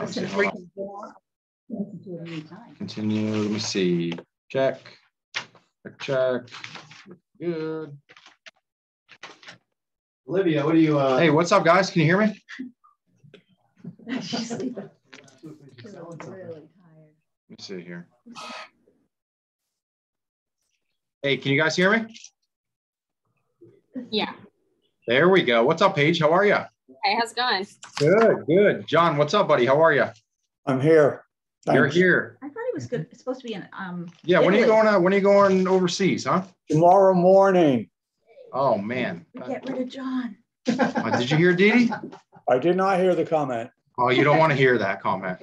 Listen, hold on. Continue. Let me see. Check. Check. Good. Olivia, what do you? Hey, what's up, guys? Can you hear me? She's sleeping. She's really tired. Let me see here. Hey, can you guys hear me? Yeah. There we go. What's up, Paige? How are you? Hey, how's it going? Good, good. John, what's up, buddy? How are you? I'm here. Thanks. You're here. I thought he was good. It's supposed to be in Yeah, when are you Italy. going? When are you going overseas, huh? Tomorrow morning. Oh man. Get rid of John. Did you hear Dee Dee? I did not hear the comment. Oh, you don't want to hear that comment.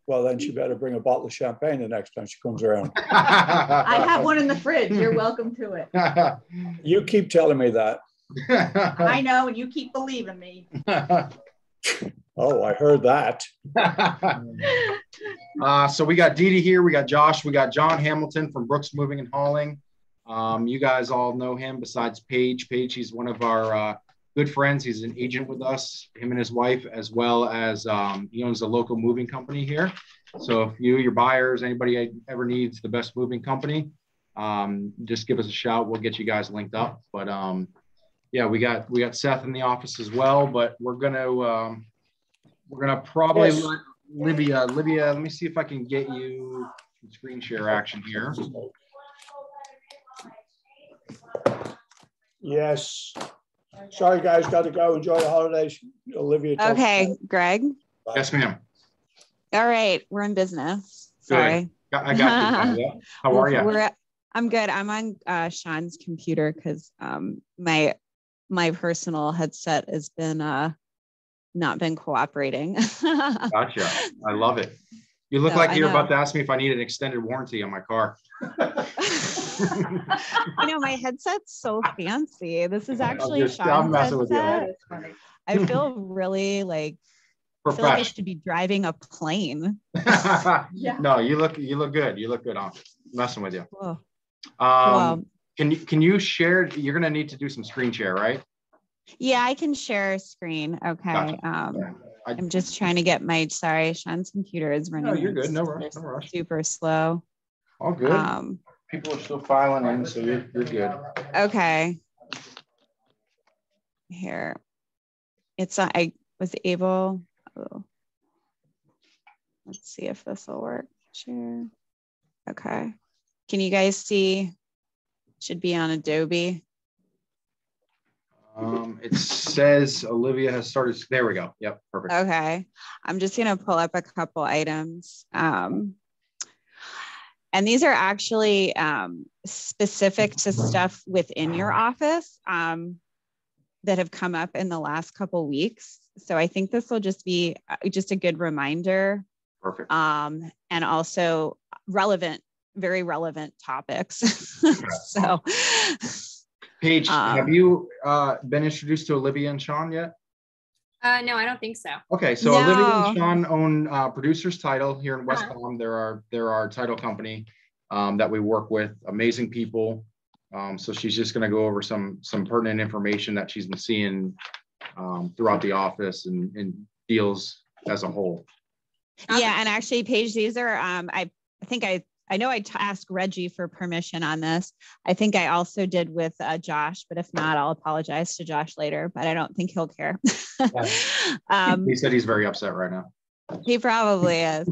Well, then she better bring a bottle of champagne the next time she comes around. I have one in the fridge. You're welcome to it. You keep telling me that. I know, and you keep believing me. Oh, I heard that. So we got Dee Dee here. We got Josh. We got John Hamilton from Brooks Moving and Hauling. You guys all know him besides Paige. Paige, he's one of our good friends. He's an agent with us, him and his wife, as well as he owns a local moving company here. So if you, your buyers, anybody ever needs the best moving company, just give us a shout. We'll get you guys linked up. But yeah, we got Seth in the office as well. But we're gonna probably let Olivia. Let me see if I can get you some screen share action here. Yes. Sorry, guys, got to go. Enjoy the holidays. Olivia. Okay, Greg. Yes, ma'am. All right, we're in business. Sorry. Good. I got you. How are you? I'm good. I'm on Sean's computer because my personal headset has been not been cooperating. Gotcha. I love it. You look like you're about to ask me if I need an extended warranty on my car. You know, my headset's so fancy. This is actually Sean's headset. I feel really like I feel like I should be driving a plane. Yeah. No, you look good. You look good. I'm messing with you. Cool. Can you share? You're gonna need to do some screen share, right? Yeah, I can share a screen. Okay. Gotcha. I'm just trying to get my Sean's computer is running. No, you're good. No rush. No rush. Super slow. All good. People are still filing in, so you're good. Okay. Here. I was able. Oh. Let's see if this will work. Share. Okay. Can you guys see? Should be on Adobe. It says Olivia has started. There we go. Yep. Perfect. Okay. I'm just going to pull up a couple items. And these are actually specific to stuff within your office that have come up in the last couple weeks. So I think this will just be just a good reminder. Perfect. And also very relevant topics. So, Paige, have you been introduced to Olivia and Sean yet? No, I don't think so. Okay, so no. Olivia and Sean own Producer's Title here in West Palm. They're our title company that we work with. Amazing people. So she's just going to go over some pertinent information that she's been seeing throughout the office and deals as a whole. Yeah, and actually, Paige, these are I know I asked Reggie for permission on this. I think I also did with Josh, but if not, I'll apologize to Josh later, but I don't think he'll care. He said he's very upset right now. He probably is.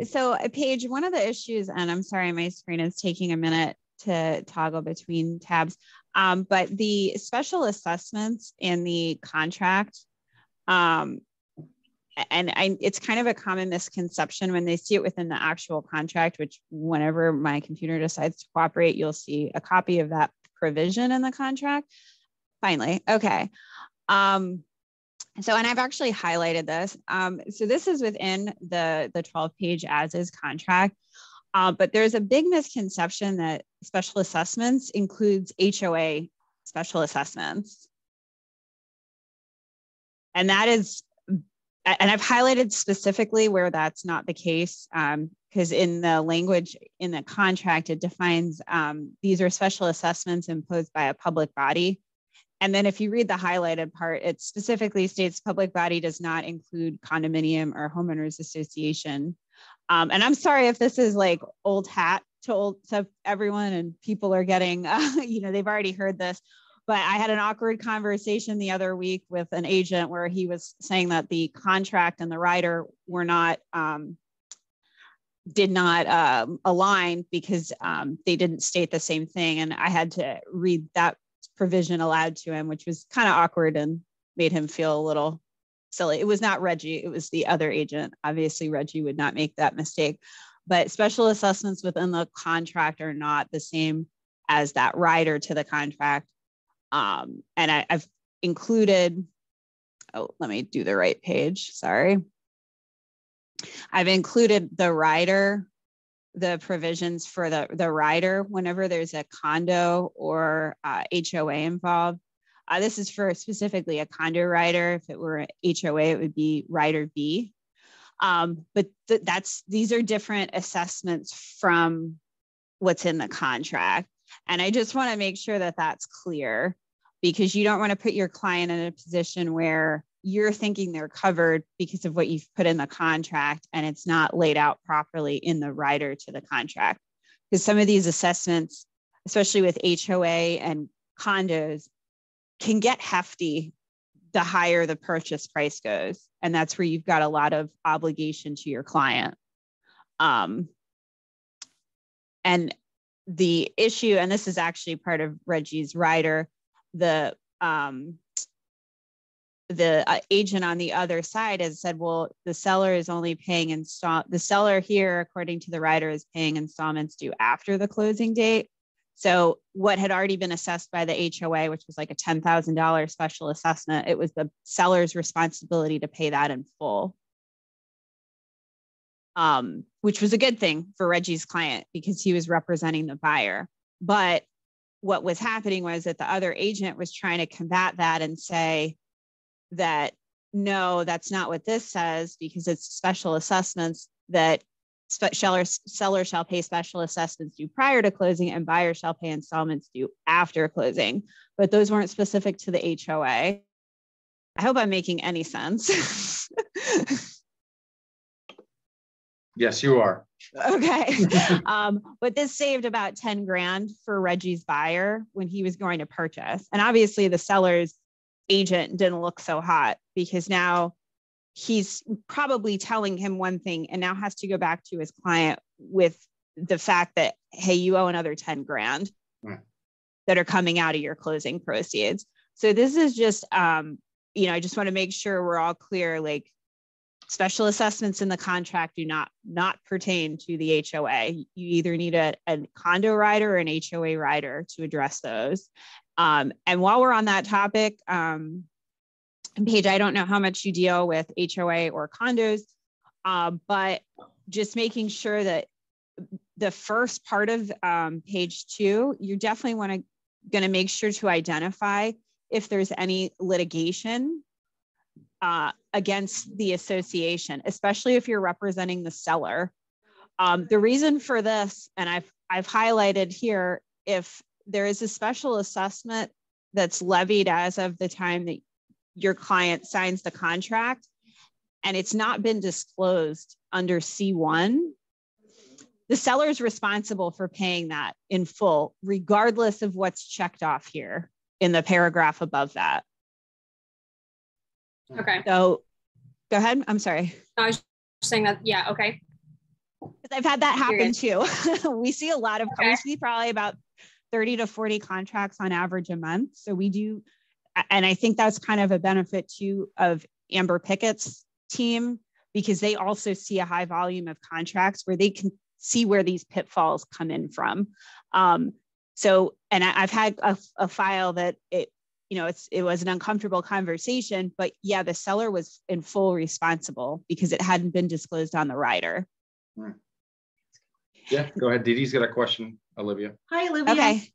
So Paige, one of the issues, and I'm sorry, my screen is taking a minute to toggle between tabs, but the special assessments in the contract, it's kind of a common misconception when they see it within the actual contract, which whenever my computer decides to cooperate, you'll see a copy of that provision in the contract. Finally, okay. So, and I've actually highlighted this. So this is within the 12-page as-is contract, but there's a big misconception that special assessments includes HOA special assessments. And that is, and I've highlighted specifically where that's not the case, because in the language in the contract, it defines these are special assessments imposed by a public body. And then if you read the highlighted part, it specifically states public body does not include condominium or homeowners association. And I'm sorry if this is like old hat to everyone and people are getting, they've already heard this, but I had an awkward conversation the other week with an agent where he was saying that the contract and the rider were not, did not align because they didn't state the same thing. And I had to read that provision aloud to him, which was kind of awkward and made him feel a little silly. It was not Reggie, it was the other agent. Obviously, Reggie would not make that mistake, but special assessments within the contract are not the same as that rider to the contract. And I've included, let me do the right page, sorry. I've included the rider, the provisions for the rider whenever there's a condo or HOA involved. This is for specifically a condo rider. If it were a HOA, it would be rider B. But these are different assessments from what's in the contract. And I just want to make sure that that's clear, because you don't want to put your client in a position where you're thinking they're covered because of what you've put in the contract and it's not laid out properly in the rider to the contract. Because some of these assessments, especially with HOA and condos, can get hefty the higher the purchase price goes. And that's where you've got a lot of obligation to your client. And the issue, and this is actually part of Reggie's rider, the agent on the other side has said, well, the seller is only paying the seller here, according to the rider, is paying installments due after the closing date. So what had already been assessed by the HOA, which was like a $10,000 special assessment, it was the seller's responsibility to pay that in full, which was a good thing for Reggie's client because he was representing the buyer. But what was happening was that the other agent was trying to combat that and say that, no, that's not what this says, because it's special assessments that seller shall pay special assessments due prior to closing and buyer shall pay installments due after closing. But those weren't specific to the HOA. I hope I'm making any sense. Yes, you are. Okay. But this saved about 10 grand for Reggie's buyer when he was going to purchase. And obviously the seller's agent didn't look so hot, because now he's probably telling him one thing and now has to go back to his client with the fact that, hey, you owe another 10 grand that are coming out of your closing proceeds. So this is just, I just want to make sure we're all clear, like special assessments in the contract do not pertain to the HOA. You either need a condo rider or an HOA rider to address those. And while we're on that topic, Paige, I don't know how much you deal with HOA or condos, but just making sure that the first part of page 2, you definitely going to make sure to identify if there's any litigation against the association, especially if you're representing the seller. The reason for this, and I've highlighted here, if there is a special assessment that's levied as of the time that your client signs the contract and it's not been disclosed under C1, the seller is responsible for paying that in full, regardless of what's checked off here in the paragraph above that. Okay. So go ahead. I'm sorry. I was saying that. Yeah. Okay. I've had that happen too. We see a lot of, we see probably about 30 to 40 contracts on average a month. So we do, and I think that's kind of a benefit too of Amber Pickett's team, because they also see a high volume of contracts where they can see where these pitfalls come in from. So, and I've had a file that it was an uncomfortable conversation, but yeah, the seller was in full responsible because it hadn't been disclosed on the rider. Yeah, go ahead. Didi's got a question, Olivia. Hi, Olivia. Okay.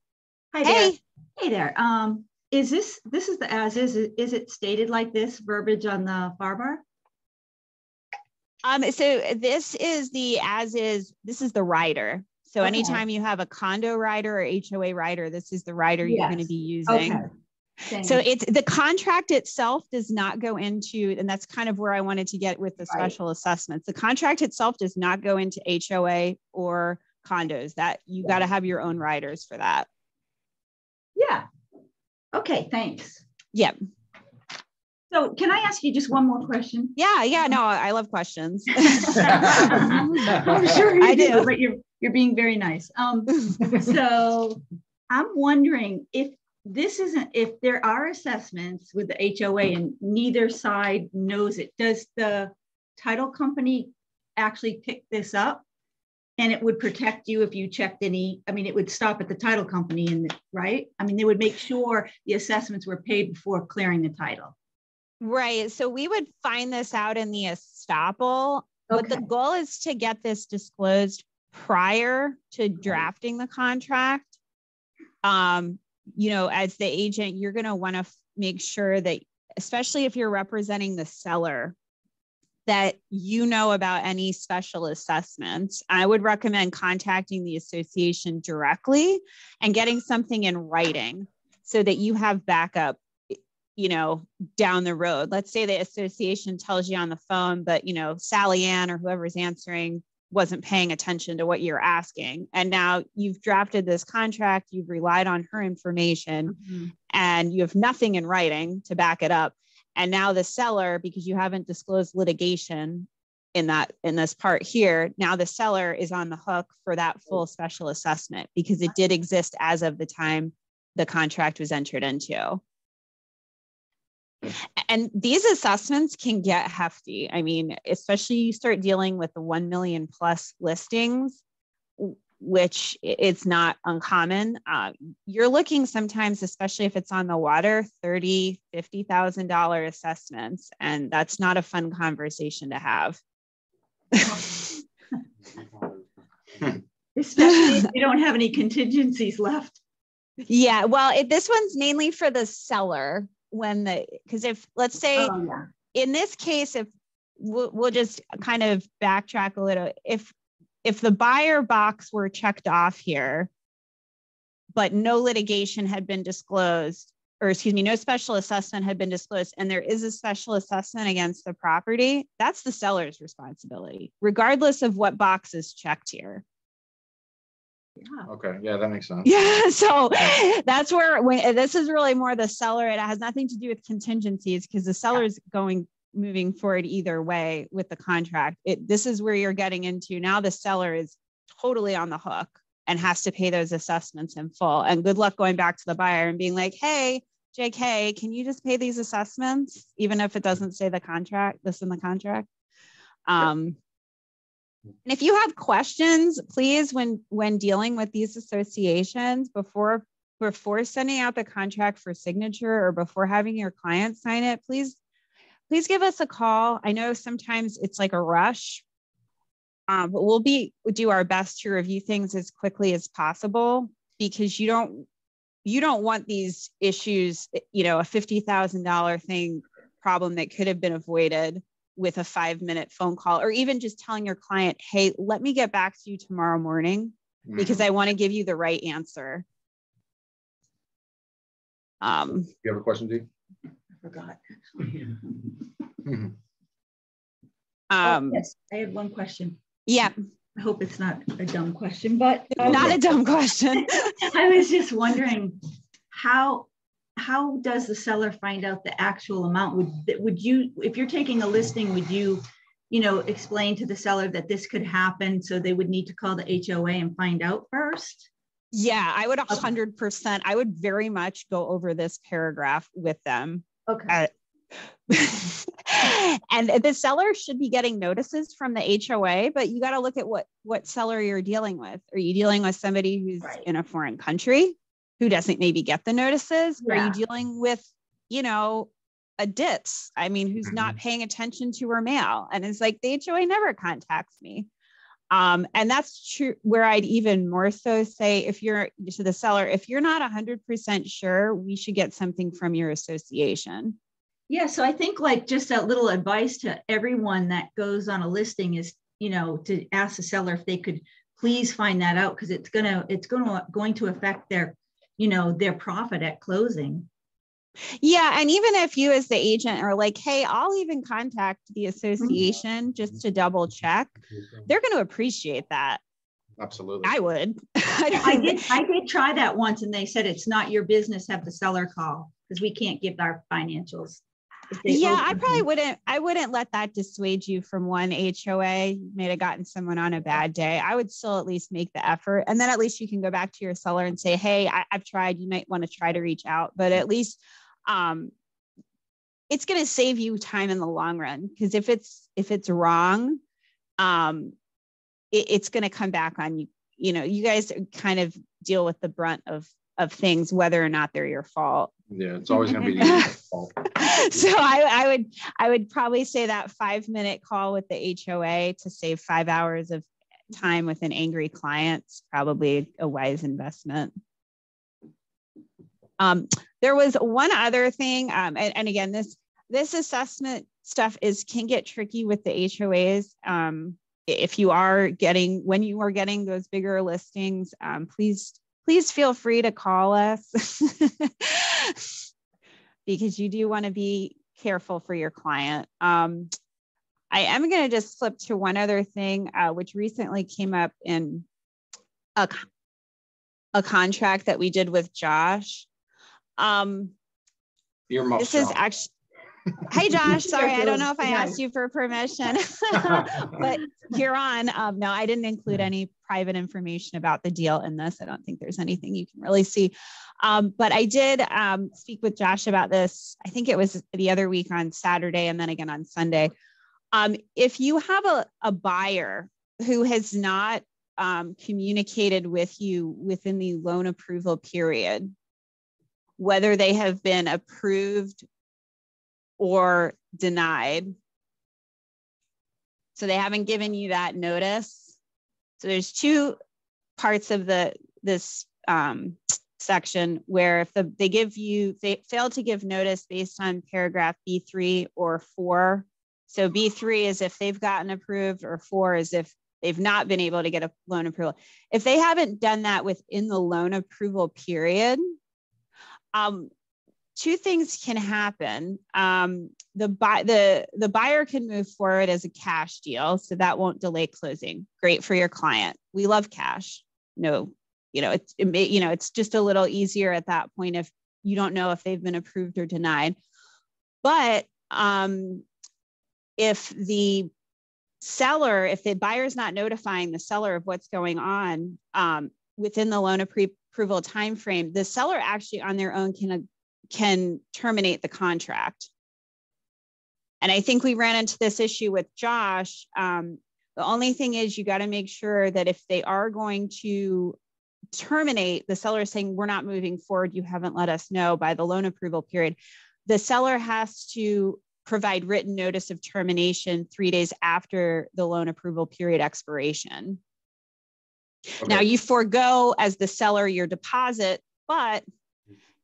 Hi there. Hey there. Is this is the as is it stated like this verbiage on the farmer? So this is the as is, this is the rider. So anytime you have a condo rider or HOA rider, this is the rider you're going to be using. Okay. Thanks. So it's the contract itself does not go into, and that's kind of where I wanted to get with the special assessments. The contract itself does not go into HOA or condos. That you got to have your own riders for that. Yeah. Okay, thanks. Yep. So can I ask you just one more question? Yeah, no, I love questions. I'm sure you I do, do. but you're being very nice. So I'm wondering if there are assessments with the HOA and neither side knows it, does the title company actually pick this up? And it would protect you if you checked any, I mean, it would stop at the title company, right? I mean, they would make sure the assessments were paid before clearing the title. Right. So we would find this out in the estoppel, but the goal is to get this disclosed prior to drafting the contract. You know, as the agent, you're going to want to make sure that, especially if you're representing the seller, that you know about any special assessments. I would recommend contacting the association directly and getting something in writing so that you have backup, you know, down the road. Let's say the association tells you on the phone, but, you know, Sally Ann or whoever's answering wasn't paying attention to what you're asking. And now you've drafted this contract, you've relied on her information, and you have nothing in writing to back it up. And now the seller, because you haven't disclosed litigation in this part here, now the seller is on the hook for that full special assessment because it did exist as of the time the contract was entered into. And these assessments can get hefty. I mean, especially you start dealing with the 1 million plus listings, which it's not uncommon. You're looking sometimes, especially if it's on the water, $30,000, $50,000 assessments. And that's not a fun conversation to have. Especially if you don't have any contingencies left. Yeah, well, this one's mainly for the seller. Because if, let's say, in this case, if we'll just kind of backtrack a little, if the buyer box were checked off here, but no litigation had been disclosed, or excuse me, no special assessment had been disclosed, and there is a special assessment against the property, that's the seller's responsibility, regardless of what box is checked here. Yeah. Okay. Yeah, that makes sense. Yeah. So that's where this is really more the seller. It has nothing to do with contingencies because the seller is moving forward either way with the contract. This is where you're getting into now. The seller is totally on the hook and has to pay those assessments in full. And good luck going back to the buyer and being like, "Hey, JK, can you just pay these assessments, even if it doesn't say this in the contract?" And if you have questions, please, when dealing with these associations, before sending out the contract for signature or before having your client sign it, please give us a call. I know sometimes it's like a rush, but we'll do our best to review things as quickly as possible because you don't want these issues, you know, a $50,000 problem that could have been avoided with a 5-minute phone call, or even just telling your client, "Hey, let me get back to you tomorrow morning because I want to give you the right answer." You have a question, Dee? I forgot. Yes, I had one question. Yeah. I hope it's not a dumb question, but not a dumb question. I was just wondering how does the seller find out the actual amount? Would you, if you're taking a listing, would you explain to the seller that this could happen, so they would need to call the HOA and find out first? Yeah, I would 100%. I would very much go over this paragraph with them. Okay. And the seller should be getting notices from the HOA, but you got to look at what seller you're dealing with. Are you dealing with somebody who's in a foreign country who doesn't maybe get the notices? Yeah. Are you dealing with, a ditz? I mean, who's not paying attention to her mail? And it's like, the HOA never contacts me. And that's true where I'd even more so say, if you're to the seller, if you're not 100% sure, we should get something from your association. Yeah. So I think just a little advice to everyone that goes on a listing is, to ask the seller if they could please find that out, because it's going to affect their, their profit at closing. Yeah. And even if you as the agent are like, hey, I'll even contact the association just to double check, they're going to appreciate that. Absolutely. I would. I did try that once and they said it's not your business, have the seller call because we can't give our financials. Yeah, I wouldn't let that dissuade you from one HOA. You may have gotten someone on a bad day. I would still at least make the effort. And then at least you can go back to your seller and say, hey, I've tried, you might want to try to reach out, but at least it's going to save you time in the long run. Because if it's wrong, it's going to come back on you. You know, you guys kind of deal with the brunt of things, whether or not they're your fault. Yeah, it's always going to be the fault. So I would probably say that 5-minute call with the HOA to save 5 hours of time with an angry client is probably a wise investment. There was one other thing, and again, this assessment stuff can get tricky with the HOAs. When you are getting those bigger listings, please feel free to call us because you do want to be careful for your client. I am going to just flip to one other thing, which recently came up in a contract that we did with Josh. This is actually, hi, Josh. Sorry, I don't know if I asked you for permission, but you're on. No, I didn't include any private information about the deal in this. I don't think there's anything you can really see. But I did speak with Josh about this. I think it was the other week on Saturday and then again on Sunday. If you have a buyer who has not communicated with you within the loan approval period, whether they have been approved or denied. So they haven't given you that notice. So there's two parts of this section where if they fail to give notice based on paragraph B3 or 4. So B3 is if they've gotten approved, or 4 is if they've not been able to get a loan approval. If they haven't done that within the loan approval period, two things can happen. The buyer can move forward as a cash deal, so that won't delay closing. Great for your client. We love cash. No, it's just a little easier at that point if you don't know if they've been approved or denied. But if the buyer is not notifying the seller of what's going on within the loan approval timeframe, the seller actually on their own can terminate the contract. And I think we ran into this issue with Josh. The only thing is you got to make sure that if they are going to terminate, the seller is saying, we're not moving forward, you haven't let us know by the loan approval period, the seller has to provide written notice of termination 3 days after the loan approval period expiration. Okay. Now you forego as the seller your deposit, but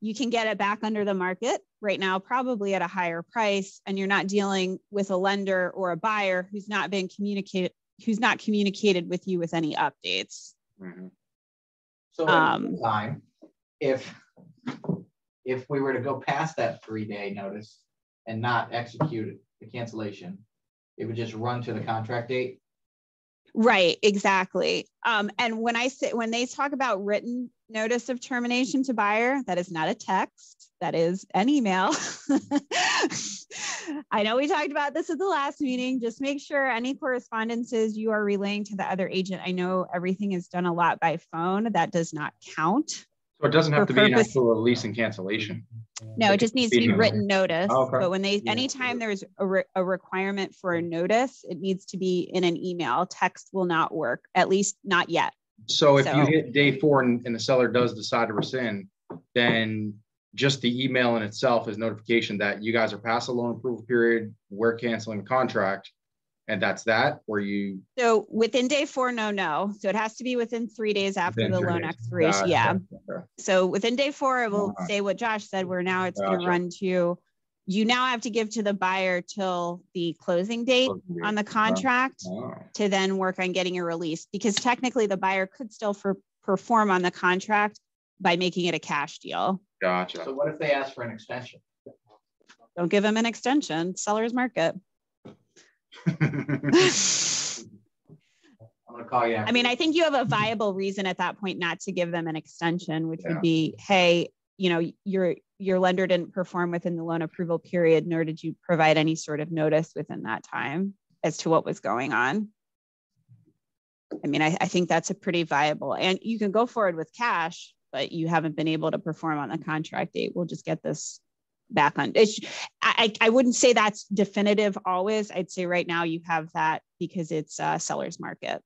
you can get it back under the market right now, probably at a higher price, and you're not dealing with a lender or a buyer who's not communicated with you with any updates. Mm-hmm. So at the time, if we were to go past that 3-day notice and not execute the cancellation, it would just run to the contract date. Right, exactly. And when they talk about written notice of termination to buyer, that is not a text, that is an email. I know we talked about this at the last meeting. Just make sure any correspondences you are relaying to the other agent. I know everything is done a lot by phone. That does not count. So it doesn't have to be an actual release and cancellation. No, it just needs to be written notice. Oh, okay. But anytime there's a requirement for a notice, it needs to be in an email. Text will not work, at least not yet. So if you hit day 4 and the seller does decide to rescind, then just the email in itself is notification that you guys are past the loan approval period, we're canceling the contract, and that's that? Or you... So within day 4, no. So it has to be within 3 days after the loan expiration. Yeah. Okay. So within day 4, it will say what Josh said, where now it's going to run to, you now have to give to the buyer till the closing date on the contract to then work on getting a release, because technically the buyer could still perform on the contract by making it a cash deal. Gotcha. So what if they ask for an extension? Don't give them an extension. Seller's market. I'm gonna call you. I mean, I think you have a viable reason at that point not to give them an extension, which Yeah. would be, hey, you know, your lender didn't perform within the loan approval period, nor did you provide any sort of notice within that time as to what was going on. I mean, I think that's a pretty viable, and you can go forward with cash, but you haven't been able to perform on the contract date. We'll just get this back on. I wouldn't say that's definitive always. I'd say right now you have that because it's a seller's market.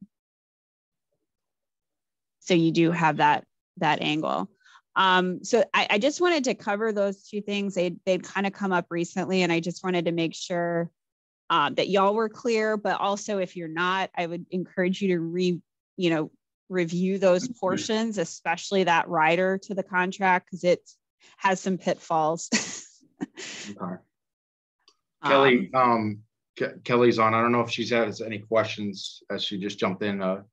So you do have that angle. So I just wanted to cover those two things. They'd kind of come up recently, and I just wanted to make sure that y'all were clear, but also if you're not, I would encourage you to review those portions, especially that rider to the contract, because it has some pitfalls. Okay. Kelly, Kelly's on. I don't know if she's has any questions, as she just jumped in a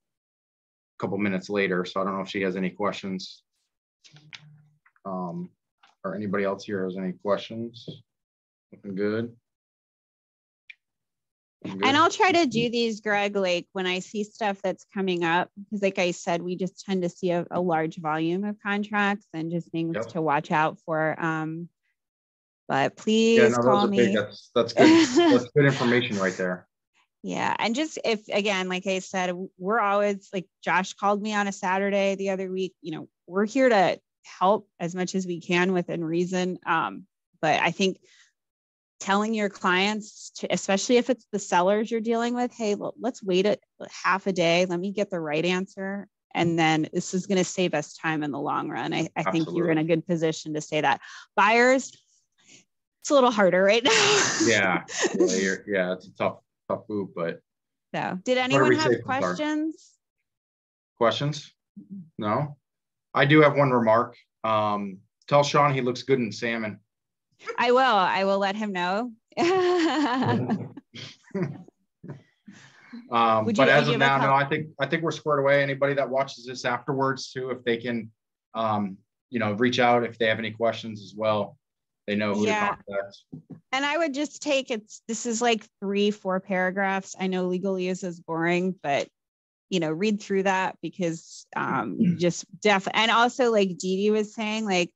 couple minutes later, so I don't know if she has any questions. Or anybody else here has any questions? Looking good. And I'll try to do these, Greg, like when I see stuff that's coming up, because like I said, we just tend to see a large volume of contracts and just things to watch out for. But please call me. That's good. That's good information right there. Yeah. And just if, again, like I said, we're always like Josh called me on a Saturday the other week, we're here to help as much as we can within reason. But I think telling your clients to, especially if it's the sellers you're dealing with, hey, let's wait a half a day. Let me get the right answer. And then this is going to save us time in the long run. I think you're in a good position to say that. Buyers, it's a little harder right now. Yeah, it's a tough move, but. So did anyone have questions? Questions? No, I do have one remark. Tell Sean he looks good in salmon. I will let him know. But as of now, no, I think we're squared away. Anybody that watches this afterwards too, if they can, reach out if they have any questions as well, they know who to contact. And I would just take this is like 3-4 paragraphs. I know legalese is boring, but read through that because and also like Dee Dee was saying, like,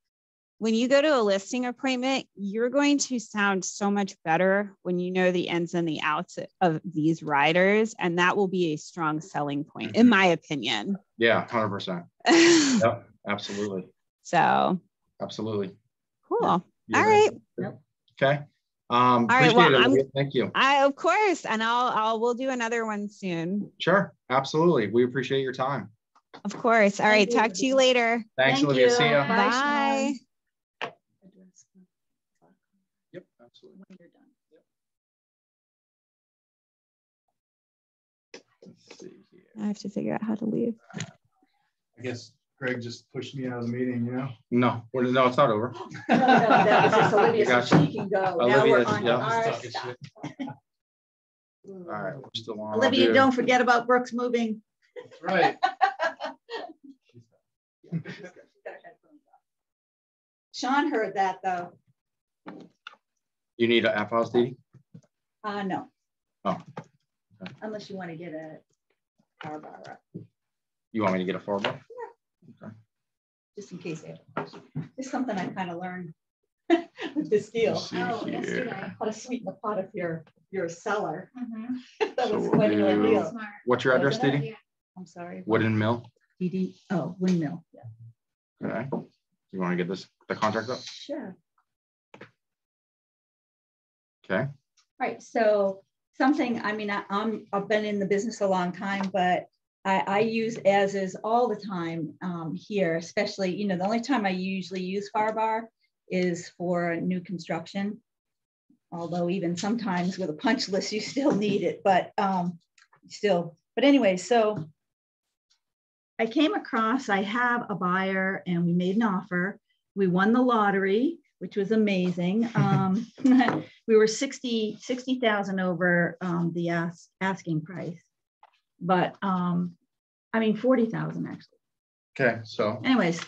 when you go to a listing appointment, you're going to sound so much better when you know the ins and the outs of these riders. And that will be a strong selling point, in my opinion. Yeah, 100%. Yep, absolutely. So. Absolutely. Cool. All right. Yep. Okay. All right. Well, thank you. Of course. And we'll do another one soon. Sure. Absolutely. We appreciate your time. Of course. All right. Talk to you later. Thanks, Olivia. See ya. Bye. Yep, absolutely. When you're done. Yep. Let's see here. I have to figure out how to leave. I guess Greg just pushed me out of the meeting, No, no, it's not over. No, that was just Olivia, so she can go. Now we're on our stuff. All right, we're still on. Olivia, don't forget about Brooks moving. That's right. Sean heard that though. You need an F-house, Dee? No. Oh. Okay. Unless you want to get a power bar up. You want me to get a 4-bar? Yeah. Okay. Just in case. It's something I kind of learned with this deal. Yesterday. How to sweeten the pot if you're a seller. Mm-hmm. That was quite a deal. Smart. What's your address, Dee Dee? Yeah. I'm sorry. Wooden Mill? Dee Dee. Oh, Windmill. Yeah. Okay. You want to get the contract up? Sure. Okay. Right. So something, I mean, I've been in the business a long time, but I use as is all the time here, especially, the only time I usually use FAR is for new construction. Although even sometimes with a punch list, you still need it, but anyway, so I came across, I have a buyer and we made an offer. We won the lottery, which was amazing. We were 60,000 over the asking price, but 40,000 actually. Okay, so. Anyways,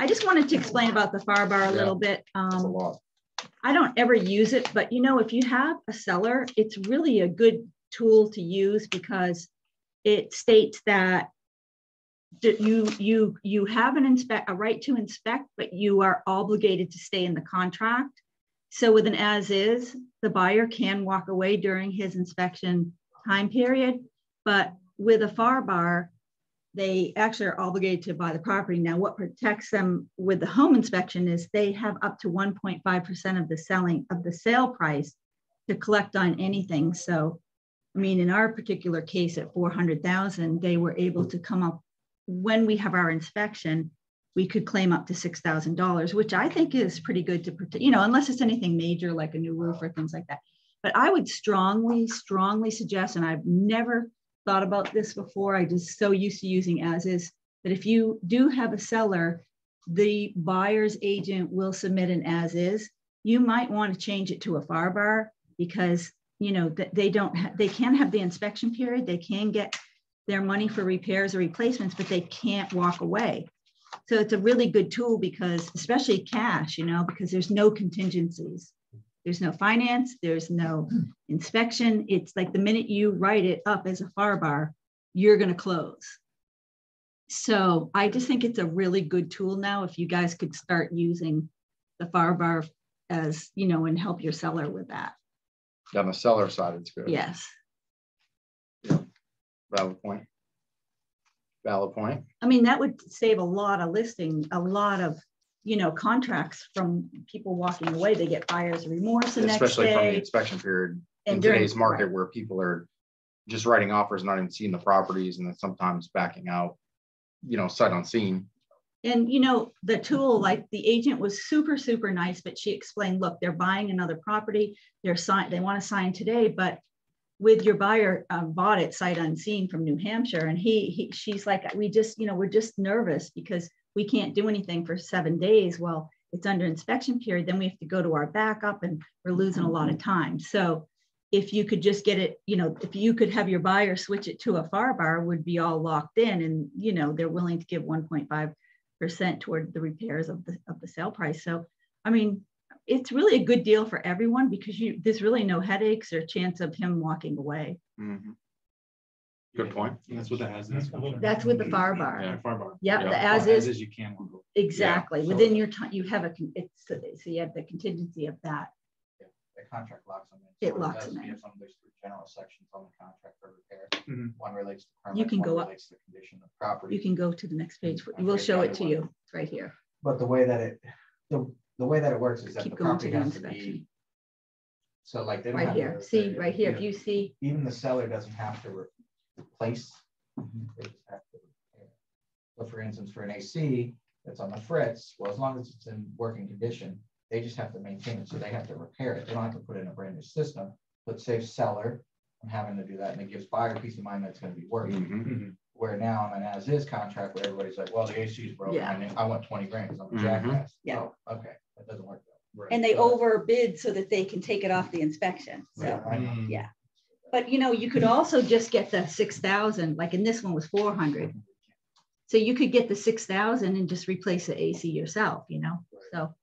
I just wanted to explain about the FAR bar a little bit. That's a lot. I don't ever use it, but if you have a seller, it's really a good tool to use because it states that you have a right to inspect, but you are obligated to stay in the contract. So with an as is, the buyer can walk away during his inspection time period, but with a FAR bar, they actually are obligated to buy the property. Now, what protects them with the home inspection is they have up to 1.5% of the sale price to collect on anything. So, I mean, in our particular case at 400,000, they were able to come up when we have our inspection, we could claim up to $6,000, which I think is pretty good to protect, unless it's anything major like a new roof or things like that. But I would strongly suggest, and I've never thought about this before, I just so used to using as is, that if you do have a seller, the buyer's agent will submit an as is. You might want to change it to a FAR bar because they can have the inspection period, they can get their money for repairs or replacements, but they can't walk away. So it's a really good tool because, especially cash, because there's no contingencies. There's no finance, there's no inspection. It's like the minute you write it up as a FAR bar, you're going to close. So I just think it's a really good tool now if you guys could start using the FAR bar as, and help your seller with that. On the seller side, it's good. Yes. Valid point. Valid point. I mean, that would save a lot of contracts from people walking away. They get buyer's remorse the next day. Especially from the inspection period in today's market where people are just writing offers, not even seeing the properties, and then sometimes backing out, sight unseen. And, the tool, like the agent was super, super nice, but she explained, look, they're buying another property. They want to sign today, but with your buyer bought it sight unseen from New Hampshire. And she's like, we're just nervous because we can't do anything for 7 days. Well, it's under inspection period. Then we have to go to our backup and we're losing a lot of time. So if you could just get it, if you could have your buyer switch it to a FAR bar, would be all locked in and, they're willing to give 1.5% toward the repairs of the sale price. So, I mean, it's really a good deal for everyone because there's really no headaches or chance of him walking away. Mm-hmm. Good point. And that's what that has. That's with the FAR bar. Yeah, FAR bar. Yeah, Yeah, the as is you can. exactly Yeah. within your time. You have so you have the contingency of that. The contract locks them in. It locks them in. There's three general sections on the contract for repair. Mm-hmm. One relates to permit. You can one go up. relates to condition of property. You can go to the next page. Okay, We'll show the it to other you. It's right here. But the way that it works is that Keep the going to property the has to be. inspection. So like they don't Right have here. to- See they- right here. yeah. If you see, Even the seller doesn't have to replace. They just have to repair. So for instance, for an AC that's on the fritz, well, as long as it's in working condition, they just have to maintain it. So they have to repair it. They don't have to put in a brand new system, but saves seller from having to do that. And it gives buyer peace of mind that it's going to be working. Mm-hmm. Where now on an as is contract where everybody's like, well, the AC is broken. Yeah. I want 20 grand because I'm a Mhm. jackass. Yeah. Oh, okay. That doesn't work. Right. and they overbid so that they can take it off the inspection. So. Right. Yeah. But you could also just get the 6,000, like in this one was 400. So you could get the 6,000 and just replace the AC yourself, So,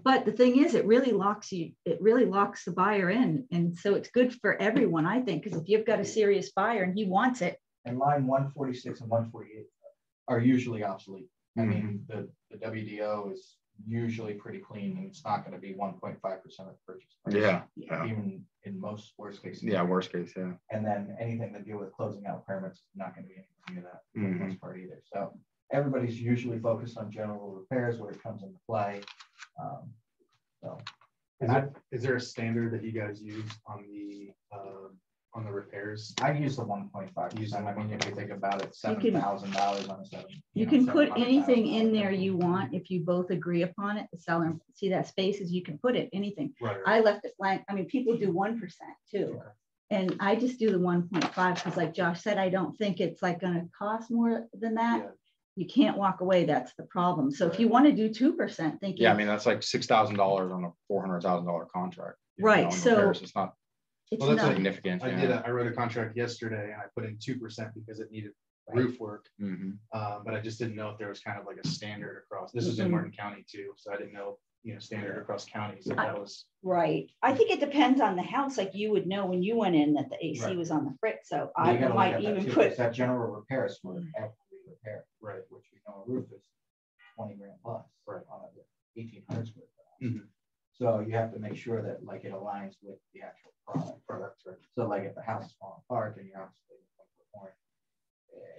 but the thing is, it really locks the buyer in. And so it's good for everyone, I think, because if you've got a serious buyer and he wants it. And line 146 and 148 are usually obsolete. I mean, the WDO is usually pretty clean and it's not going to be 1.5% of the purchase price. Yeah. Even in most worst cases. Yeah. Worst case. Yeah. And then anything to deal with closing out permits is not going to be anything near that for the Mhm. most part either. So everybody's usually focused on general repairs where it comes into play. So Is there a standard that you guys use on the repairs? I use the 1.5%. I mean, if you think about it, You can- $7,000 on a seven. You can put $700,000 anything in there you want if you both agree upon it. The seller, see that spaces, you can put it, anything. Right. I left it blank. I mean, people do 1% too. And I just do the 1.5 because like Josh said, I don't think it's like going to cost more than that. Yeah. You can't walk away. That's the problem. So if you want to do 2%, thinking. Yeah. I mean, that's like $6,000 on a $400,000 contract. Right, on so- repairs. It's not It's Well, that's not, significant. I yeah. I wrote a contract yesterday and I put in 2% because it needed roof work. Mhm. But I just didn't know if there was kind of like a standard across. This is in Martin County too, so I didn't know, standard across counties. If that was Right. I think it depends on the house. Like you would know when you went in that the AC Right. was on the frick. So You I gotta look might at that even too, put, 'cause that general repairs for every repair, right. which we know a roof is 20 grand plus, Right. on a 1,800 square foot house. Mhm. So you have to make sure that like it aligns with the actual product. Right? So like if the house is falling apart and your house is more,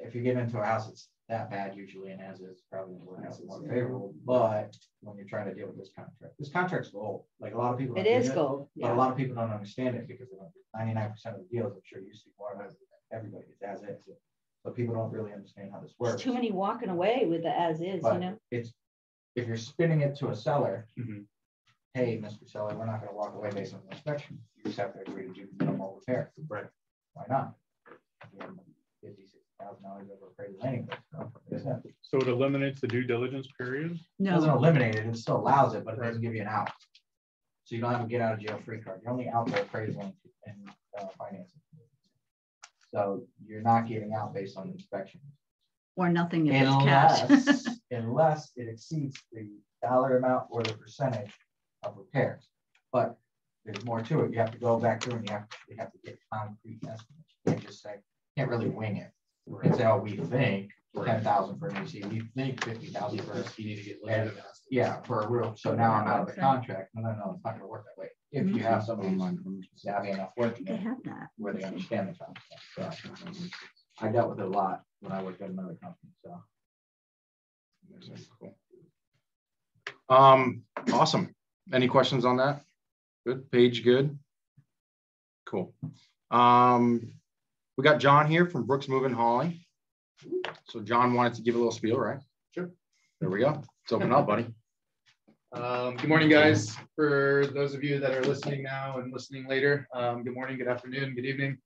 if you get into a house that's that bad usually, and as is probably more favorable, but when you're trying to deal with this contract's gold. Like a lot of people. it don't is get gold. But a Yeah. lot of people don't understand it because 99% of the deals, I'm sure you see more of it, everybody gets as is. So people don't really understand how this There's works. too many walking away with the as is, But you know? it's, if you're spinning it to a seller, Mhm. hey, Mr. Seller, we're not gonna walk away based on the inspection. You just have to agree to do minimal repair. Right. Why not? $50,000, $60,000 over appraisal anyway. So it doesn't So it eliminates the due diligence period? No. eliminate it, it still allows it, but it doesn't give you an out. So you don't have a get out of jail free card. You're only out for appraisal and financing. So you're not getting out based on the inspection. Or nothing if it's cash. Unless it exceeds the dollar amount or the percentage of repairs. But there's more to it. You have to go back through and you have to get concrete estimates. You can't just say, can't really wing it. And say, oh, we think 10,000 for an AC, we think 50,000 for a You need to get later than that. yeah, for a roof. So now I'm out of the Okay. contract. No, it's not gonna work that way. If you have somebody who's savvy enough working They it, have that. where they understand the concept. So I dealt with it a lot when I worked at another company, so. Cool. Awesome. Any questions on that? Good. Page, good. Cool. We got John here from Brooks Moving Hauling. So John wanted to give a little spiel, right? Sure. There we go. Let's open up, buddy. Good morning, guys. For those of you that are listening now and listening later, good morning, good afternoon, good evening.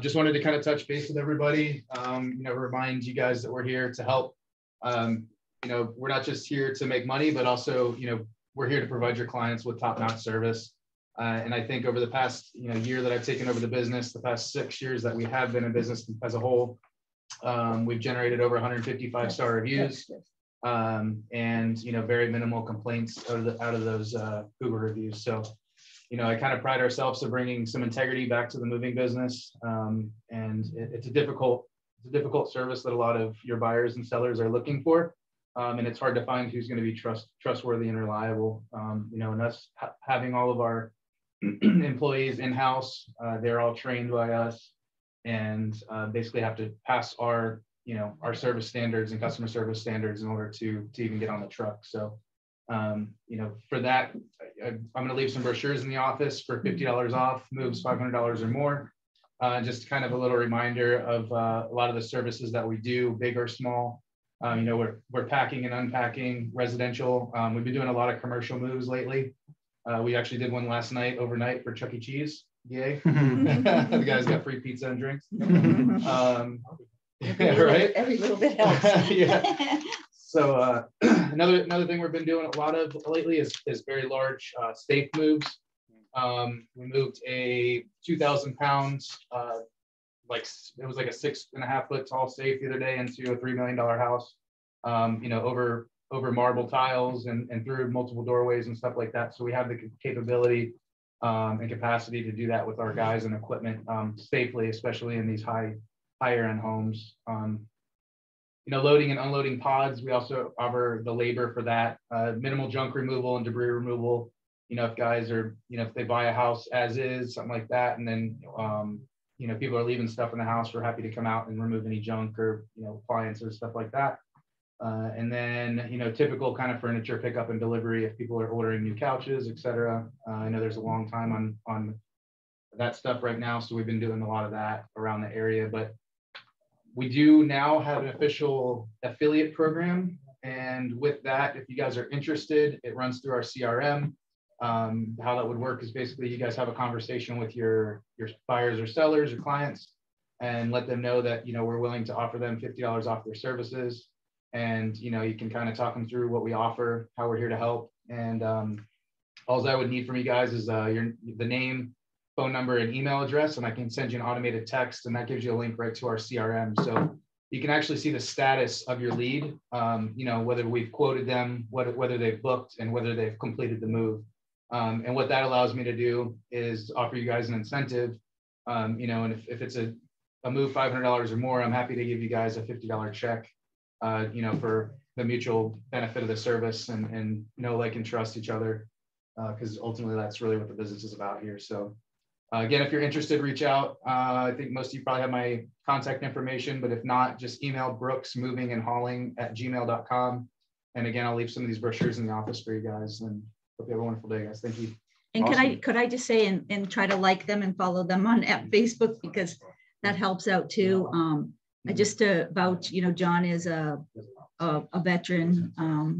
Just wanted to kind of touch base with everybody, remind you guys that we're here to help. We're not just here to make money, but also, we're here to provide your clients with top-notch service. And I think over the past, year that I've taken over the business, the past 6 years that we have been in business as a whole, we've generated over 155 star reviews. And very minimal complaints out of those Uber reviews. So I kind of pride ourselves in bringing some integrity back to the moving business, and it's a difficult service that a lot of your buyers and sellers are looking for, and it's hard to find who's going to be trustworthy and reliable. And us having all of our employees in-house, they're all trained by us, and basically have to pass our service standards and customer service standards in order to even get on the truck. So, for that, I'm going to leave some brochures in the office for $50 off, moves $500 or more. Just kind of a little reminder of a lot of the services that we do, big or small. We're packing and unpacking residential. We've been doing a lot of commercial moves lately. We actually did one last night, overnight, for Chuck E. Cheese. Yay. The guys got free pizza and drinks. Right? Every little bit helps. Yeah. So another thing we've been doing a lot of lately is very large safe moves. We moved a 2,000 pounds, it was like a 6.5 foot tall safe the other day into a $3 million house. Over marble tiles and through multiple doorways and stuff like that. So we have the capability and capacity to do that with our guys and equipment safely, especially in these higher end homes. Loading and unloading pods. We also offer the labor for that. Minimal junk removal and debris removal. If guys are, if they buy a house as is, something like that, and then people are leaving stuff in the house, we're happy to come out and remove any junk or appliances, stuff like that. And then, typical kind of furniture pickup and delivery if people are ordering new couches, etc. I know there's a long time on that stuff right now, so we've been doing a lot of that around the area. But we do now have an official affiliate program, and with that, if you guys are interested, it runs through our CRM. How that would work is basically you guys have a conversation with your buyers or sellers or clients, and let them know that we're willing to offer them $50 off their services. And you can kind of talk them through what we offer, how we're here to help. And all I would need from you guys is the name, phone number, and email address, and I can send you an automated text, and that gives you a link right to our CRM. So you can actually see the status of your lead, you know, whether we've quoted them, whether they've booked, and whether they've completed the move. And what that allows me to do is offer you guys an incentive, you know, and if it's a move $500 or more, I'm happy to give you guys a $50 check, you know, for the mutual benefit of the service and know, like, and trust each other, because ultimately that's really what the business is about here. So again, if you're interested, reach out. I think most of you probably have my contact information, but if not, just email brooksmovingandhauling@gmail.com. And again, I'll leave some of these brochures in the office for you guys, and hope you have a wonderful day, guys. Thank you. And Awesome. could I just say and try to like them and follow them on at Facebook, because that helps out too. Just to vouch, you know, John is a veteran,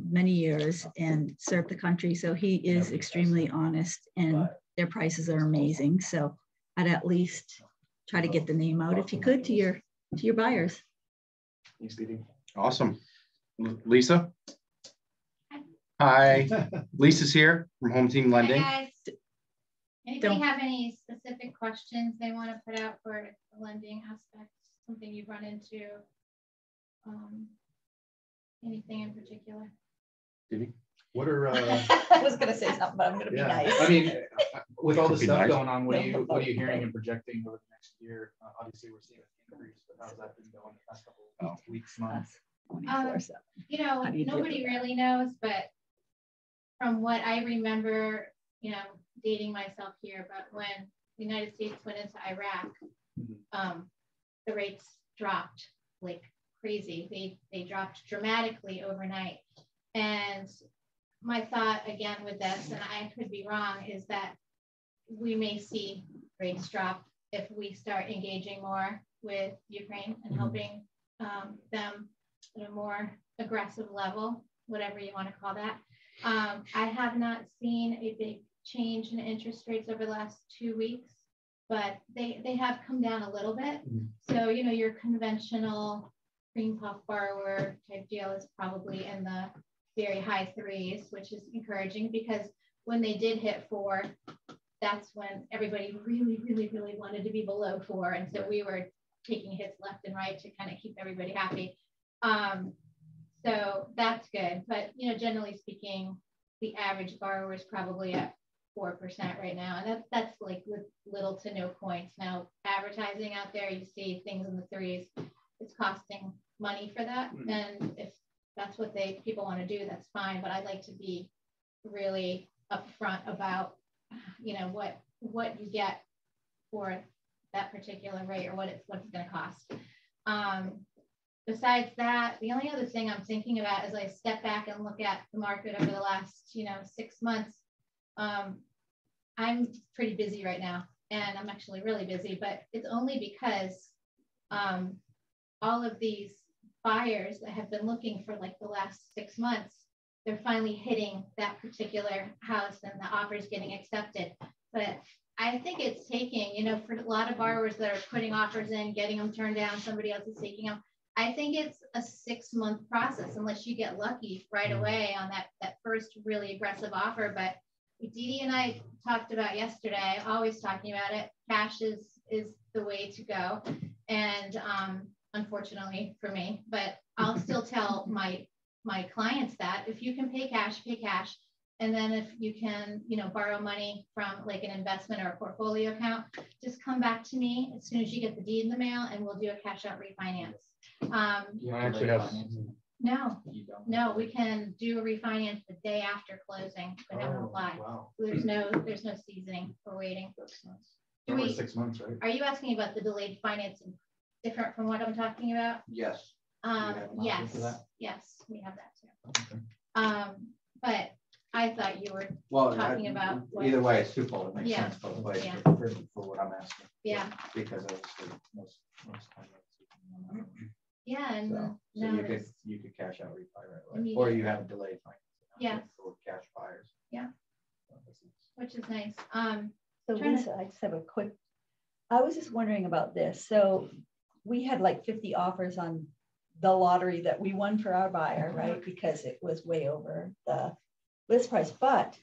many years, and served the country. So he is extremely honest, and their prices are amazing. So I'd at least try to get the name out if you could to your buyers. Thanks, Stevie. Awesome. Lisa? Hi. Lisa's here from Home Team Lending. Hi guys. Anybody have any specific questions they want to put out for the lending aspect? Something you've run into? Anything in particular? What are I was gonna say something, but I'm gonna be nice. I mean, with all the Be stuff nice. going on, what are you hearing and projecting over the next year? Obviously, we're seeing an increase, but how's that been going the past couple of weeks, months? You know, nobody really knows, but from what I remember, you know, dating myself here, but when the United States went into Iraq, the rates dropped like crazy. They dropped dramatically overnight. And my thought again with this, and I could be wrong, is that we may see rates drop if we start engaging more with Ukraine and helping them at a more aggressive level, whatever you want to call that. I have not seen a big change in interest rates over the last 2 weeks, but they have come down a little bit. So, you know, your conventional cream puff borrower type deal is probably in the very high 3s, which is encouraging, because when they did hit 4, that's when everybody really wanted to be below 4. And so we were taking hits left and right to kind of keep everybody happy. So that's good. But, you know, generally speaking, the average borrower is probably at 4% right now. And that's like with little to no points. Now, advertising out there, you see things in the 3s, it's costing money for that. And if that's what people want to do, that's fine. But I like to be really upfront about, you know, what you get for that particular rate, or what it's going to cost. Besides that, the only other thing I'm thinking about as I step back and look at the market over the last, you know, 6 months, I'm pretty busy right now, and I'm actually really busy, but it's only because all of these buyers that have been looking for like the last 6 months, they're finally hitting that particular house and the offer is getting accepted. But I think it's taking, you know, for a lot of borrowers that are putting offers in, getting them turned down, somebody else is taking them. I think it's a 6-month process unless you get lucky right away on that first really aggressive offer. But Dee and I talked about yesterday, always talking about it. Cash is the way to go. And unfortunately for me, but I'll still tell my clients that if you can pay cash, pay cash. And then if you can, you know, borrow money from like an investment or a portfolio account, just come back to me as soon as you get the deed in the mail, and we'll do a cash out refinance. You actually have No, we can do a refinance the day after closing. We haven't applied. Wow. So there's no seasoning for waiting. That's nice. Only 6 months, right? Are you asking about the delayed financing different from what I'm talking about? Yes. Yes, we have that too. Okay. But I thought you were talking about either way, it's twofold. It makes sense both ways for what I'm asking. Yeah. Because obviously most time. Yeah, and so you could cash out refi right away, or you have a delayed financing. Yeah. For cash buyers. Yeah. Which is nice. So Lisa, I just have a quick, I was just wondering about this. So we had like 50 offers on the lottery that we won for our buyer, right? Because it was way over the list price. But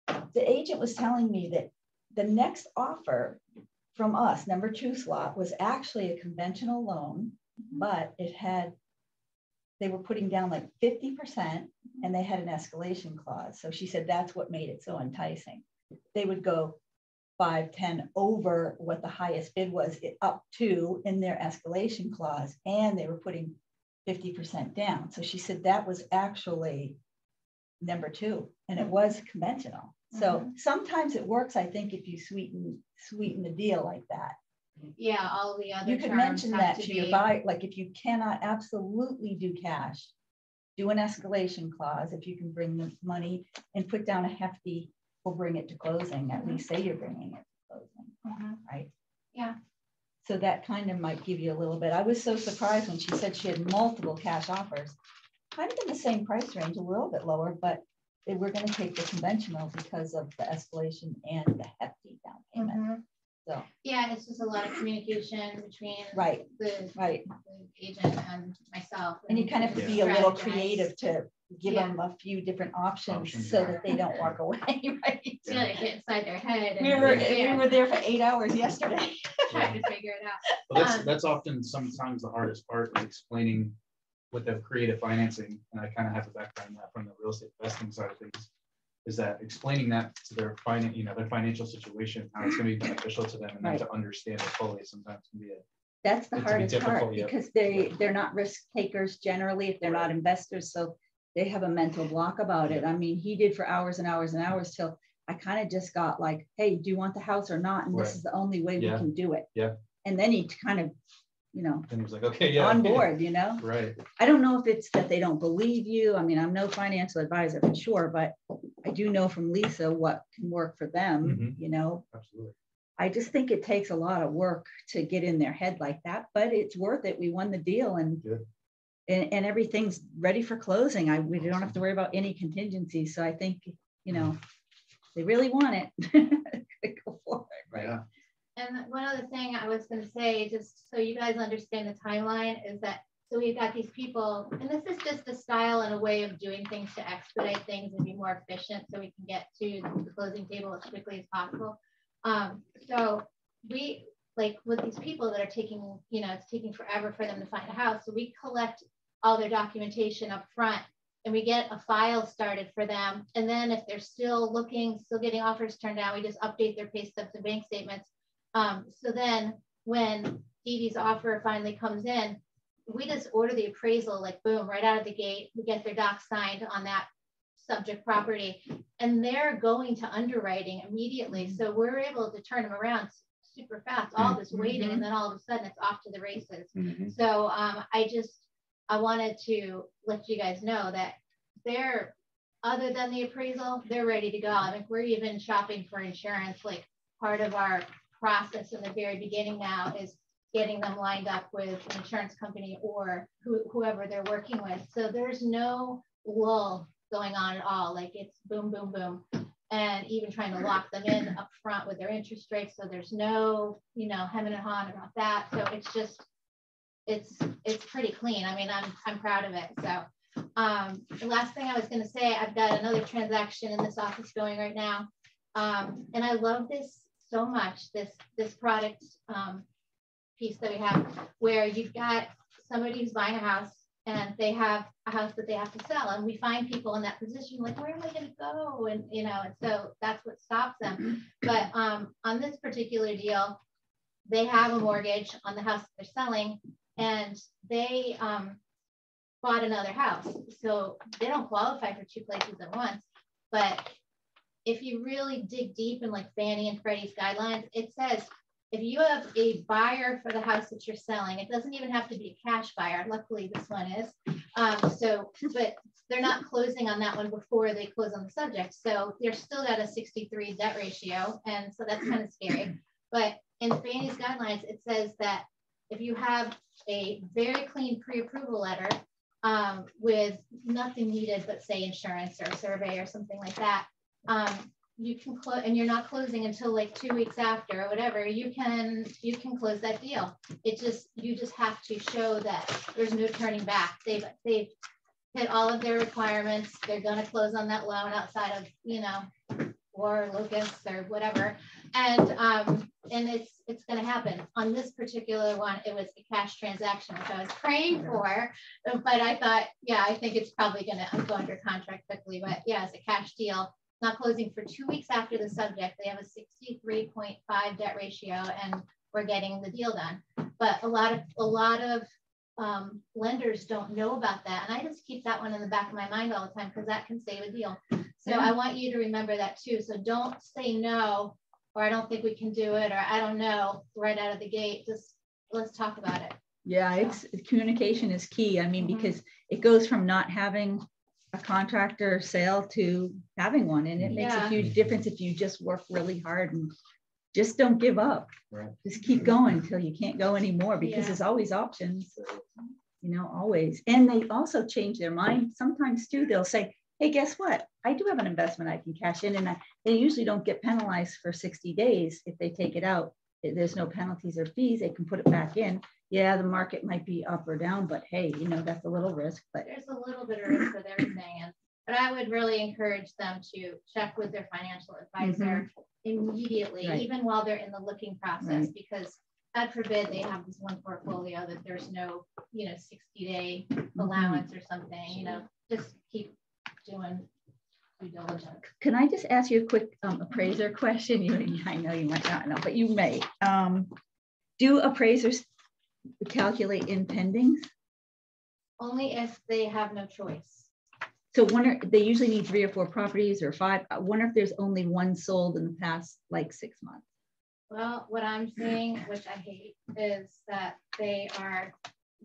the agent was telling me that the next offer from us, number 2 slot, was actually a conventional loan but they were putting down like 50% and they had an escalation clause. So she said that's what made it so enticing. They would go 5, 10 over what the highest bid was up to in their escalation clause, and they were putting 50% down. So she said that was actually number 2, and it was conventional. So sometimes it works, I think, if you sweeten the deal like that. Yeah, all the other You could mention that to your buyer, like if you cannot absolutely do cash, do an escalation clause. If you can bring the money and put down a hefty, we'll bring it to closing, at least say you're bringing it to closing, right? Yeah. So that kind of might give you a little bit. I was so surprised when she said she had multiple cash offers, kind of in the same price range, a little bit lower, but they were going to take the conventional because of the escalation and the hefty down payment. So yeah, it's just a lot of communication between the agent and myself. And you kind of be a little creative to give them a few different options so that they don't walk away, right? Yeah, get inside their head. We were there for 8 hours yesterday trying to figure it out. Well, that's often sometimes the hardest part is explaining with the creative financing, and I kind of have a background in that from the real estate investing side of things, is that explaining that to their their financial situation, how it's going to be beneficial to them, and then to understand it fully sometimes can be that's the hardest part, because they're not risk takers generally if they're not investors, so they have a mental block about it. I mean, he did for hours and hours and hours till I kind of just got like, hey, do you want the house or not? And this is the only way we can do it. And then he kind of, and he was like, okay, on board, Right. I don't know if it's that they don't believe you. I mean, I'm no financial advisor for sure, but I do know from Lisa what can work for them, Absolutely. I just think it takes a lot of work to get in their head like that, but it's worth it. We won the deal and everything's ready for closing. We don't have to worry about any contingencies. So I think, they really want it. Go for it, right? Yeah. And one other thing I was going to say, just so you guys understand the timeline, is that so we've got these people, and this is just a style and a way of doing things to expedite things and be more efficient so we can get to the closing table as quickly as possible. So we, like with these people that are taking, it's taking forever for them to find a house. So we collect all their documentation up front and we get a file started for them. And then if they're still looking, still getting offers turned down, we just update their pay stubs and bank statements. So then when Dee Dee's offer finally comes in, we just order the appraisal, like boom, right out of the gate. We get their docs signed on that subject property, and they're going to underwriting immediately. So we're able to turn them around super fast, all this waiting, and then all of a sudden it's off to the races. So I wanted to let you guys know that they're, other than the appraisal, they're ready to go. I mean, we're even shopping for insurance. Like part of our process in the very beginning now is getting them lined up with an insurance company or whoever they're working with. So there's no lull going on at all. Like it's boom, boom, boom. And even trying to lock them in up front with their interest rates. So there's no, hemming and hawing about that. So it's just, it's pretty clean. I mean, I'm proud of it. So the last thing I was going to say, I've got another transaction in this office going right now. And I love this so much, this product piece that we have, where you've got somebody who's buying a house and they have a house that they have to sell, and we find people in that position like, where am I going to go? And and so that's what stops them. But on this particular deal, they have a mortgage on the house that they're selling, and they bought another house, so they don't qualify for 2 places at once. But if you really dig deep in like Fannie and Freddie's guidelines, it says if you have a buyer for the house that you're selling, it doesn't even have to be a cash buyer. Luckily, this one is. But they're not closing on that one before they close on the subject. So they're still at a 63 debt ratio. And so that's kind of scary. But in Fannie's guidelines, it says that if you have a very clean pre-approval letter with nothing needed but say insurance or a survey or something like that, you can close, and you're not closing until like 2 weeks after or whatever, you can close that deal. You just have to show that there's no turning back. They've hit all of their requirements. They're going to close on that loan outside of war, locusts, or whatever, and it's going to happen on on this particular one, it was a cash transaction, which I was praying for, but I thought, yeah, I think it's probably going to go under contract quickly, but yeah, it's a cash deal. Not closing for 2 weeks after the subject. They have a 63.5 debt ratio, and we're getting the deal done. But a lot of lenders don't know about that, and I just keep that one in the back of my mind all the time because that can save a deal. So I want you to remember that too. So don't say no, or I don't think we can do it, or I don't know right out of the gate. Just let's talk about it. Yeah, it's communication is key. I mean, because it goes from not having a contractor sale to having one, and it makes a huge difference if you just work really hard and just don't give up. Right. Just keep going until you can't go anymore, because there's always options, you know, always. And they also change their mind sometimes too. They'll say, hey, guess what? I do have an investment I can cash in, and they usually don't get penalized for 60 days if they take it out. There's no penalties or fees. They can put it back in. Yeah, the market might be up or down, but hey, you know, that's a little risk. But there's a little bit of risk with everything. But I would really encourage them to check with their financial advisor immediately, even while they're in the looking process, because God forbid they have this one portfolio that there's no, you know, 60-day allowance or something, you know, just keep doing due diligence. Can I just ask you a quick appraiser question? I know you might not know, but you may. Do appraisers calculate in pendings? Only if they have no choice. So they usually need 3 or 4 properties or 5. I wonder if there's only one sold in the past like 6 months. Well, what I'm seeing, which I hate, is that they are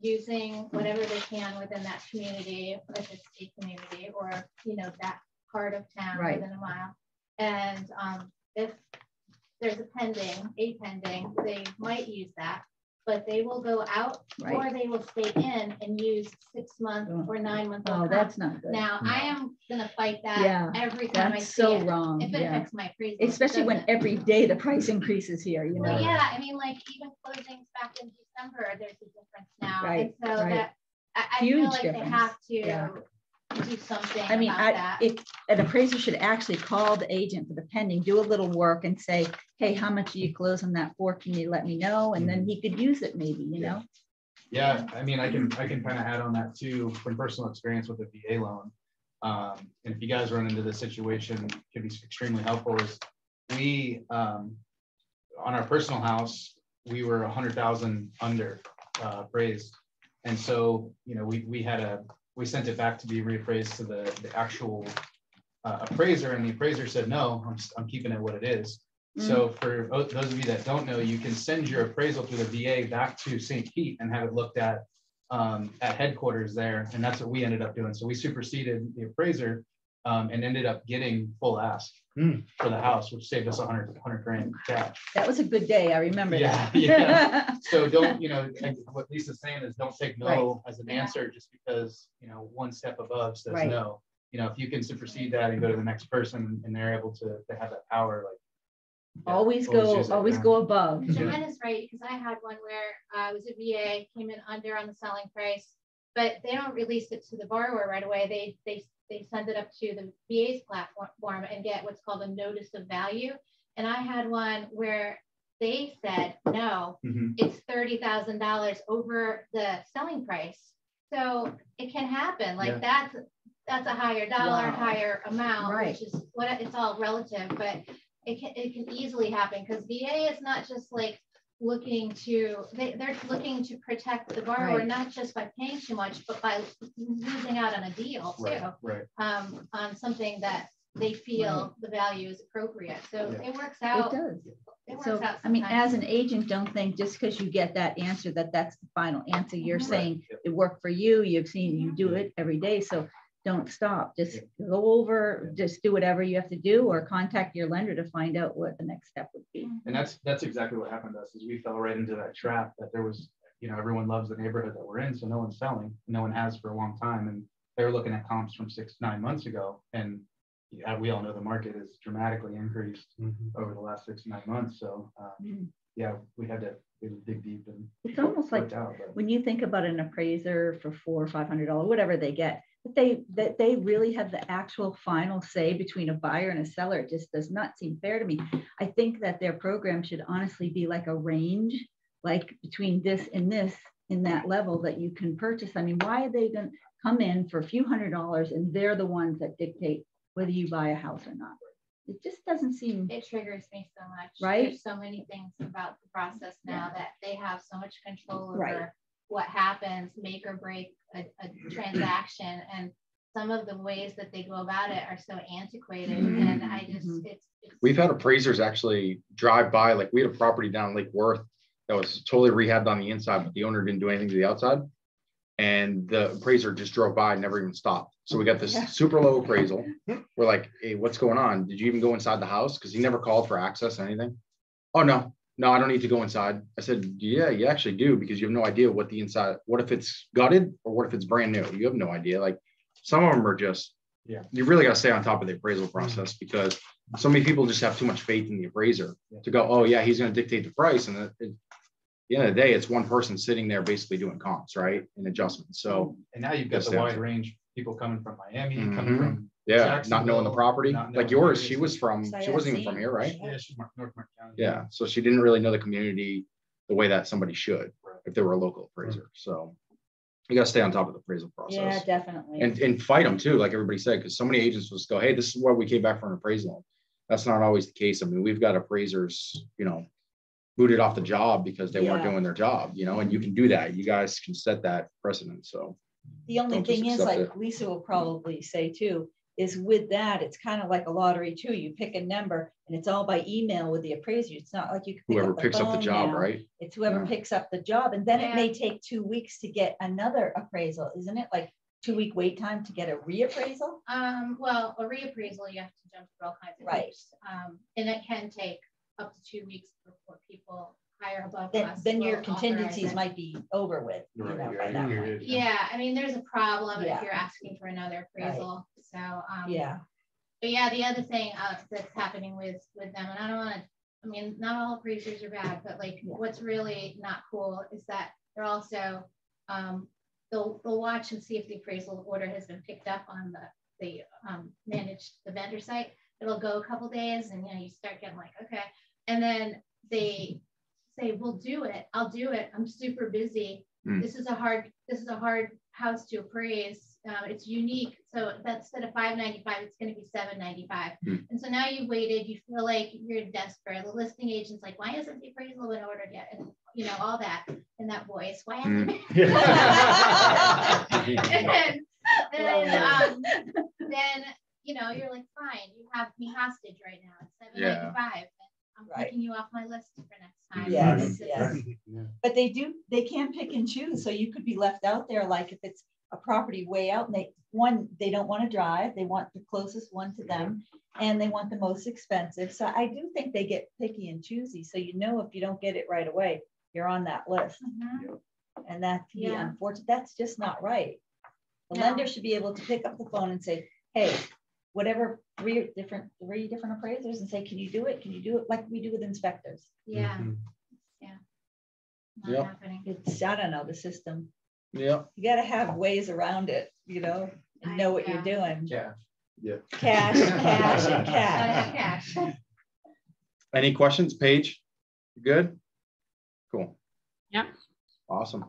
using whatever they can within that community, if it's a community or, you know, that part of town within a mile. And if there's a pending, they might use that, but they will go out or they will stay in and use 6 month or 9 month. Oh, that's not good. Now I am going to fight that every time I see so it. wrong. If it affects my appraisal, especially when every day the price increases here, you know. Well, yeah, I mean, like even closings back in December, there's a difference now, and so that I feel like they have to do something. I mean, an appraiser should actually call the agent for the pending, do a little work, and say, "Hey, how much do you close on that for? Can you let me know?" And then he could use it, maybe, you know. Yeah, I mean, I can kind of add on that too from personal experience with a VA loan. And if you guys run into this situation, it can be extremely helpful. Is we on our personal house, we were 100,000 under appraised, and so you know we sent it back to be reappraised to the actual appraiser, and the appraiser said no, I'm keeping it what it is. So for those of you that don't know, you can send your appraisal through the VA back to St. Pete and have it looked at headquarters there, and that's what we ended up doing. So we superseded the appraiser and ended up getting full ask for the house, which saved us 100 grand cash. That was a good day. I remember that. Yeah. So don't, you know, what Lisa's saying is don't take no as an answer just because, you know, one step above says no. You know, if you can supersede that and go to the next person and they're able to have that power, like always go above. John is right, because I had one where it was a VA, came in under on the selling price, but they don't release it to the borrower right away. They send it up to the VA's platform and get what's called a notice of value. And I had one where they said, no, it's $30,000 over the selling price. So it can happen. Like that's a higher dollar, higher amount, which is what it's all relative, but it can easily happen, because VA is not just like looking to, they're looking to protect the borrower, not just by paying too much, but by losing out on a deal too, on something that they feel the value is appropriate. So it works out. It does. It works so out I mean, as an agent, don't think just because you get that answer that's the final answer. You're saying it worked for you. You've seen you do it every day. So don't stop. Just go over, just do whatever you have to do, or contact your lender to find out what the next step would be. And that's exactly what happened to us, is we fell right into that trap that there was, you know, everyone loves the neighborhood that we're in, so no one's selling, no one has for a long time. And they were looking at comps from 6 to 9 months ago. And we all know the market has dramatically increased over the last 6 to 9 months. So we had to dig deep, and it's almost like when you think about an appraiser for $400 or $500, whatever they get, that they really have the actual final say between a buyer and a seller. It just does not seem fair to me. I think that their program should honestly be like a range like between this and this in that level that you can purchase. I mean, why are they going to come in for a few $100s and they're the ones that dictate whether you buy a house or not? It just doesn't seem. It triggers me so much. Right. There's so many things about the process now that they have so much control over Right. what happens, make or break a transaction. And some of the ways that they go about it are so antiquated. And I just, it's We've had appraisers actually drive by, like we had a property down Lake Worth that was totally rehabbed on the inside, but the owner didn't do anything to the outside. And the appraiser just drove by and never even stopped. So we got this super low appraisal. We're like, hey, what's going on? Did you even go inside the house? Because he never called for access or anything. Oh, no, I don't need to go inside. I said, yeah, you actually do, because you have no idea what the inside, what if it's gutted or what if it's brand new? You have no idea. Like some of them are just, you really got to stay on top of the appraisal process, because so many people just have too much faith in the appraiser to go, oh yeah, he's going to dictate the price. And at the end of the day, it's one person sitting there basically doing comps, right? And adjustments. So, and now you've got the wide range, people coming from Miami, coming from not knowing the property. Like yours, she wasn't even from here, right? Yeah, she's North Mark County. Yeah, so she didn't really know the community the way that somebody should if they were a local appraiser. So you got to stay on top of the appraisal process. Yeah, definitely. And fight them too, like everybody said, because so many agents will just go, hey, this is what we came back for an appraisal. That's not always the case. I mean, we've got appraisers, booted off the job because they weren't doing their job, and you can do that. You guys can set that precedent. So the only thing is, like Lisa will probably say too, is with that, it's kind of like a lottery too. You pick a number and it's all by email with the appraiser. It's not like you can whoever picks up the job, right? It's whoever picks up the job. And then it may take 2 weeks to get another appraisal, isn't it? Like 2-week wait time to get a reappraisal? Well, a reappraisal, you have to jump through all kinds of hoops. And it can take up to 2 weeks before people hire above us. Then your contingencies might be over with, by that point. Yeah, I mean, there's a problem if you're asking for another appraisal. So but yeah, the other thing that's happening with them, and I don't want to, I mean, not all appraisers are bad, but like what's really not cool is that they're also they'll watch and see if the appraisal order has been picked up on the vendor site. It'll go a couple days, and you start getting like, okay, and then they say, we'll do it. I'll do it. I'm super busy. This is a hard house to appraise. It's unique. So that instead of $595, it's going to be $795. And so now you've waited, you feel like you're desperate. The listing agent's like, why isn't the appraisal been ordered yet? And all that in that voice. Why hasn't it? then you're like, fine, you have me hostage right now. It's $795. I'm taking you off my list for next time. Yes. But they can pick and choose. So you could be left out there, like if it's a property way out, and they don't want to drive, they want the closest one to them, and they want the most expensive. So I do think they get picky and choosy. So if you don't get it right away, you're on that list. And that can be unfortunate. That's just not right. The lender should be able to pick up the phone and say, hey, whatever, three different appraisers, and say, can you do it? Can you do it like we do with inspectors? Yeah. Not happening. It's, I don't know, the system. Yeah. You got to have ways around it, and know what you're doing. Cash, and cash. Any questions, Paige? You good? Cool. Yeah. Awesome.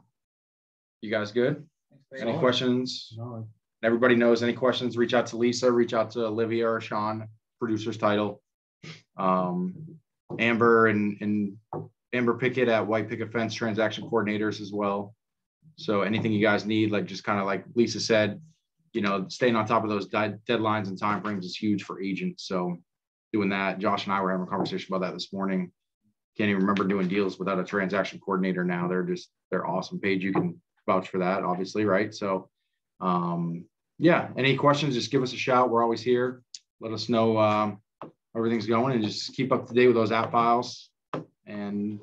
You guys good? Any questions? No. Everybody knows any questions, reach out to Lisa, reach out to Olivia or Sean, producer's title. Amber and Amber Pickett at White Picket Fence transaction coordinators as well. So anything you guys need, like just kind of like Lisa said, staying on top of those deadlines and timeframes is huge for agents. So doing that, Josh and I were having a conversation about that this morning. Can't even remember doing deals without a transaction coordinator now. They're awesome. Paige, you can vouch for that, obviously, right? So any questions, just give us a shout. We're always here. Let us know how everything's going, and just keep up to date with those app files. And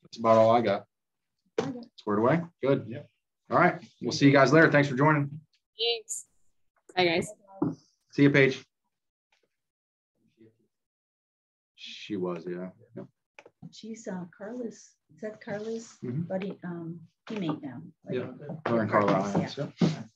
that's about all I got. Squared away. Good. Yep. All right. We'll see you guys later. Thanks for joining. Thanks. Bye, guys. See you, Paige. She was, yeah. She's Carla's. Is that Carla's buddy? Teammate now. Yeah. We're in Carla Islands. Yeah.